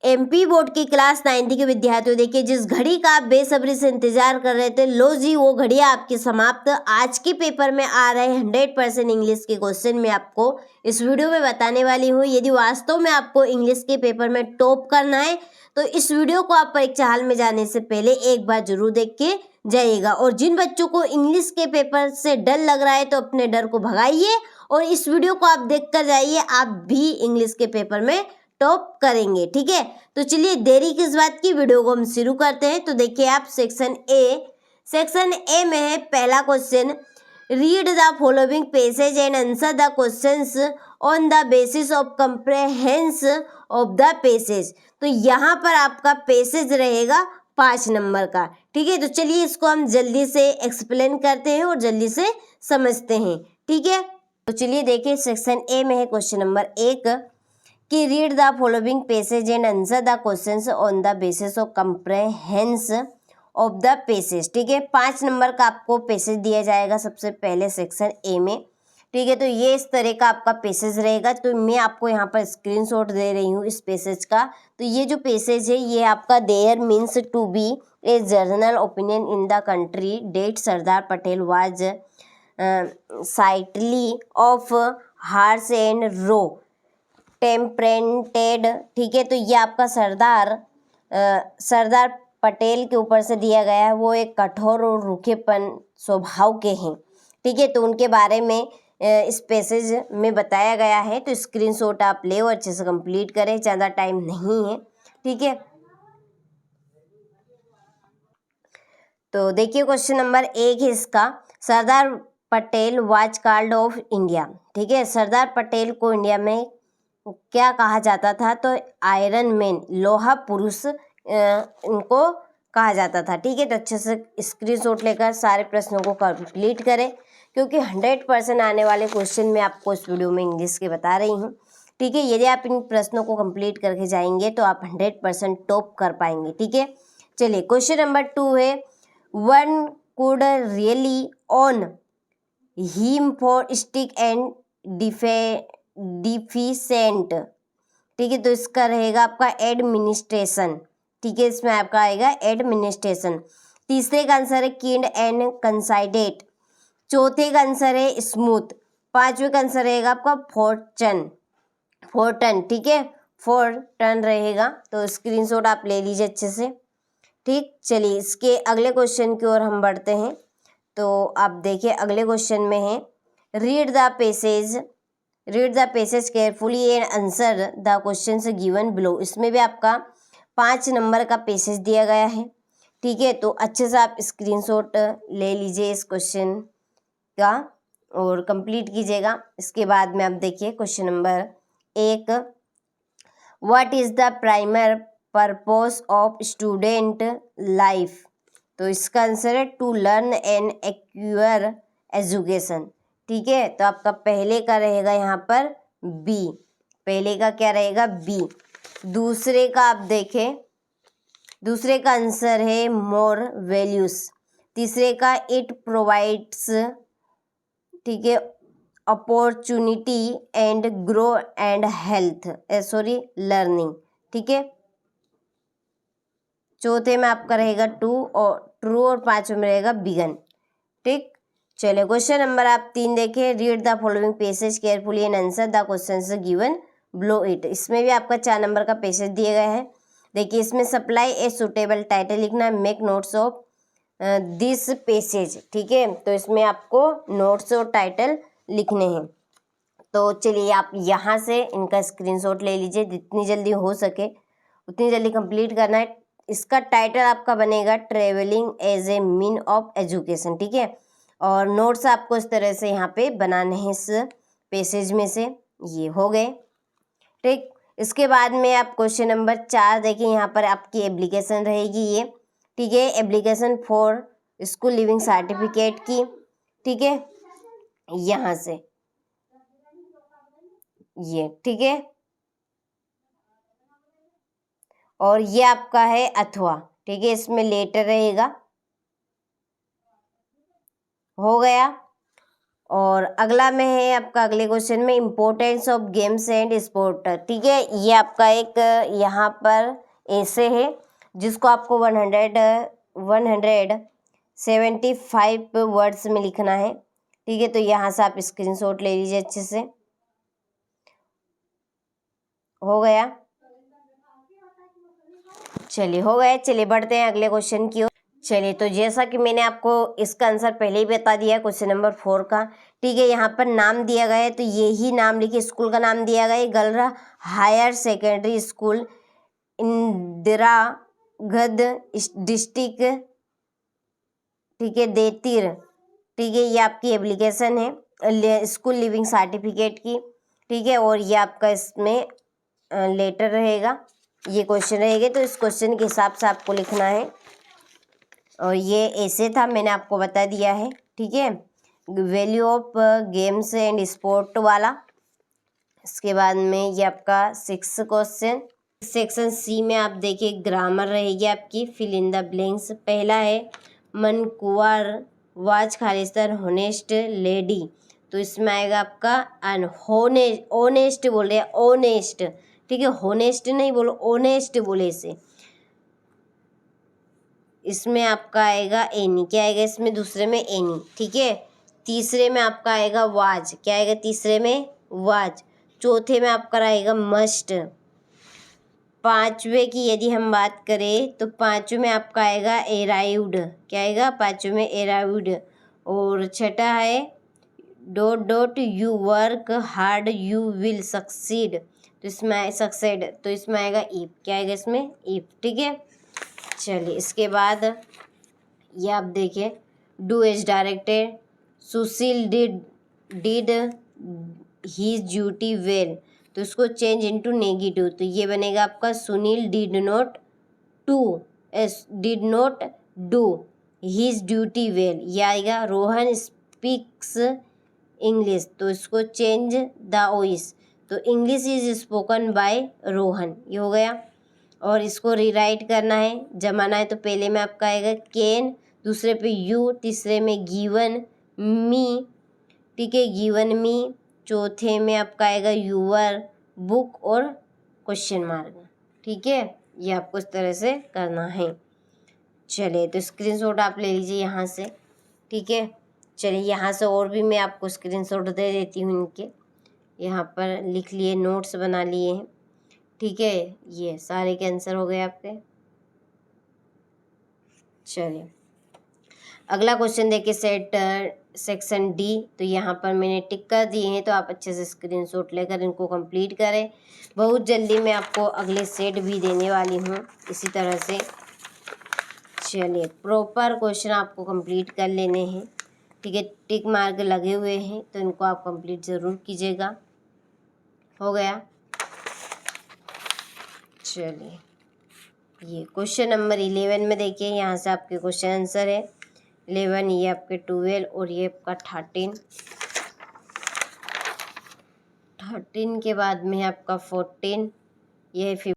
MP board की class 9th के विद्यार्थियों, देखिए जिस घड़ी का आप बेसब्री से इंतजार कर रहे थे, लो जी वो घड़ी आपकी समाप्त। आज के पेपर में आ रहे 100% इंग्लिश के क्वेश्चन में आपको इस वीडियो में बताने वाली हूँ। यदि वास्तव में आपको इंग्लिश के पेपर में टॉप करना है तो इस वीडियो को आप परीक्षा हॉल में जाने से पहले एक बार जरूर देख के जाइएगा। और जिन बच्चों को इंग्लिश के पेपर से डर लग रहा है तो अपने डर को भगाइए और इस वीडियो को आप देख कर जाइए, आप भी इंग्लिश के पेपर में टॉप करेंगे। ठीक है, तो चलिए देरी किस बात की, वीडियो को हम शुरू करते हैं। तो देखिए आप सेक्शन ए में है पहला question, read the following passage and answer the questions on the basis of comprehension of the passage. तो यहाँ पर आपका पैसेज रहेगा 5 नंबर का। ठीक है, तो चलिए इसको हम जल्दी से एक्सप्लेन करते हैं और जल्दी से समझते हैं। ठीक है, तो चलिए देखिए सेक्शन ए में है क्वेश्चन नंबर 1 कि read the following passage and answer the questions on the basis of comprehension of the passage. ठीक है, 5 नंबर का आपको पैसेज दिया जाएगा सबसे पहले सेक्शन ए में। ठीक है, तो ये इस तरह का आपका पैसेज रहेगा। तो मैं आपको यहाँ पर स्क्रीनशॉट दे रही हूँ इस पैसेज का। तो ये जो पैसेज है ये आपका there means to be a general opinion in the country that Sardar Patel was sightly of harsh and raw tempered. ठीक है, तो ये आपका सरदार पटेल के ऊपर से दिया गया है। वो एक कठोर और रूखेपन स्वभाव के हैं। ठीक है, तो उनके बारे में इस पैसेज में बताया गया है। तो स्क्रीनशॉट आप ले और अच्छे से कंप्लीट करें, ज़्यादा टाइम नहीं है। ठीक है, तो देखिए क्वेश्चन नंबर 1 है इसका, Sardar Patel was called of India. ठीक है, सरदार पटेल को इंडिया में क्या कहा जाता था? तो आयरन मैन, लोहा पुरुष इनको कहा जाता था। ठीक है, तो अच्छे से स्क्रीनशॉट लेकर सारे प्रश्नों को कंप्लीट करें, क्योंकि 100% आने वाले क्वेश्चन मैं आपको इस वीडियो में इंग्लिश के बता रही हूँ। ठीक है, यदि आप इन प्रश्नों को कंप्लीट करके जाएंगे तो आप 100% टॉप कर पाएंगे। ठीक है, चलिए क्वेश्चन नंबर 2 है, one could really on him for stick and डिफिशेंट। ठीक है, तो इसका रहेगा आपका एडमिनिस्ट्रेशन। ठीक है, इसमें आपका आएगा एडमिनिस्ट्रेशन। तीसरे का आंसर है किंड एंड कंसाइडेट। चौथे का आंसर है स्मूथ। पांचवे का आंसर रहेगा आपका फोर्टन। ठीक है, फोर्टन रहेगा। तो स्क्रीनशॉट आप ले लीजिए अच्छे से। ठीक, चलिए इसके अगले क्वेश्चन की ओर हम बढ़ते हैं। तो आप देखिए अगले क्वेश्चन में है, read the passage carefully and answer the questions given below. इसमें भी आपका 5 नंबर का पैसेज दिया गया है। ठीक है, तो अच्छे से आप स्क्रीनशॉट ले लीजिए इस क्वेश्चन का और कंप्लीट कीजिएगा। इसके बाद में आप देखिए question number 1, what is the primary purpose of student life. तो इसका आंसर है to learn and acquire education. ठीक है, तो आपका पहले का रहेगा यहाँ पर बी। पहले का क्या रहेगा? बी। दूसरे का आप देखें, दूसरे का आंसर है मोर वैल्यूज। तीसरे का इट प्रोवाइड्स, ठीक है, opportunity and grow and health learning. ठीक है, चौथे में आपका रहेगा ट्रू और पांचवें में रहेगा बिगन। ठीक, चलिए क्वेश्चन नंबर आप 3 देखें, read the following passage carefully and answer the questions given below it. इसमें भी आपका 4 नंबर का पैसेज दिए गए हैं। देखिए इसमें सप्लाई ए सुटेबल टाइटल लिखना है, make notes of this passage. ठीक है, तो इसमें आपको नोट्स और टाइटल लिखने हैं। तो चलिए आप यहाँ से इनका स्क्रीनशॉट ले लीजिए, जितनी जल्दी हो सके उतनी जल्दी कंप्लीट करना है। इसका टाइटल आपका बनेगा travelling as a mean of education. ठीक है, और नोट्स आपको इस तरह से यहाँ पे बनाने हैं इस पैसेज में से। ये हो गए। ठीक, इसके बाद में आप क्वेश्चन नंबर 4 देखिए, यहाँ पर आपकी एप्लीकेशन रहेगी ये। ठीक है, application for school leaving certificate की। ठीक है, यहाँ से ये, ठीक है, और ये आपका है अथवा। ठीक है, इसमें लेटर रहेगा। हो गया। और अगला में है आपका, अगले क्वेश्चन में importance of games and sport. ठीक है, ये आपका एक यहाँ पर ऐसे है जिसको आपको 175 वर्ड्स में लिखना है। ठीक है, तो यहाँ से आप स्क्रीनशॉट ले लीजिए अच्छे से। हो गया? चलिए हो गया। चलिए बढ़ते हैं अगले क्वेश्चन की ओर। चलिए, तो जैसा कि मैंने आपको इसका आंसर पहले ही बता दिया क्वेश्चन नंबर 4 का। ठीक है, यहाँ पर नाम दिया गया है तो यही नाम लिखिए। स्कूल का नाम दिया गया है गलरा हायर सेकेंडरी स्कूल, इंदिरा गद डिस्ट्रिक्ट। ठीक है, देतीर। ठीक है, ये आपकी एप्लीकेशन है स्कूल लिविंग सर्टिफिकेट की। ठीक है, और ये आपका इसमें लेटर रहेगा, ये क्वेश्चन रहेगा, तो इस क्वेश्चन के हिसाब से आपको लिखना है। और ये ऐसे था, मैंने आपको बता दिया है। ठीक है, value of games and sport वाला। इसके बाद में ये आपका 6 क्वेश्चन। सेक्शन सी में आप देखिए ग्रामर रहेगी आपकी, फिल इन द ब्लैंक्स। पहला है मन कुंवर वाज खालिस्तान होनेस्ट लेडी, तो इसमें आएगा आपका ऑनेस्ट बोल रहे हैं, ऑनेस्ट। ठीक है, होनेस्ट नहीं बोलो, ऑनेस्ट बोले इसे। इसमें आपका आएगा एनी, क्या आएगा इसमें दूसरे में एनी। ठीक है, तीसरे में आपका आएगा वाज, क्या आएगा तीसरे में वाज। चौथे में आपका रहेगा मस्ट। पांचवे की यदि हम बात करें तो पांचवे में आपका आएगा एराइव्ड, क्या आएगा पांचवे में एराइव्ड। और छठा है dot dot U work hard you will succeed, तो इसमें सक्सेड, तो इसमें आएगा इफ, क्या आएगा इसमें इफ। ठीक है, चलिए इसके बाद ये आप देखिए do as directed, Sushil did his duty well, तो इसको चेंज इनटू नेगेटिव, तो ये बनेगा आपका Sunil did not do his duty well, ये आएगा। रोहन स्पीक्स इंग्लिश, तो इसको चेंज द वॉइस, तो English is spoken by Rohan, ये हो गया। और इसको रीराइट करना है, जमाना है, तो पहले में आपका आएगा कैन, दूसरे पे यू, तीसरे में गिवन मी। ठीक है, गिवन मी। चौथे में आपका आएगा यूवर बुक और क्वेश्चन मार्क। ठीक है, ये आपको इस तरह से करना है। चलिए, तो स्क्रीनशॉट आप ले लीजिए यहाँ से। ठीक है, चलिए यहाँ से और भी मैं आपको स्क्रीनशॉट दे देती हूँ इनके, यहाँ पर लिख लिए, नोट्स बना लिए हैं। ठीक है, ये सारे के आंसर हो गए आपके। चलिए अगला क्वेश्चन देखिए सेक्शन डी, तो यहाँ पर मैंने टिक कर दिए हैं, तो आप अच्छे से स्क्रीनशॉट लेकर इनको कंप्लीट करें। बहुत जल्दी मैं आपको अगले सेट भी देने वाली हूँ इसी तरह से। चलिए प्रॉपर क्वेश्चन आपको कंप्लीट कर लेने हैं। ठीक है, टिक मार्क लगे हुए हैं तो इनको आप कंप्लीट ज़रूर कीजिएगा। हो गया? चलिए ये क्वेश्चन नंबर 11 में देखिए, यहाँ से आपके क्वेश्चन आंसर है 11, ये आपके 12 और ये आपका 13 के बाद में है आपका 14, ये है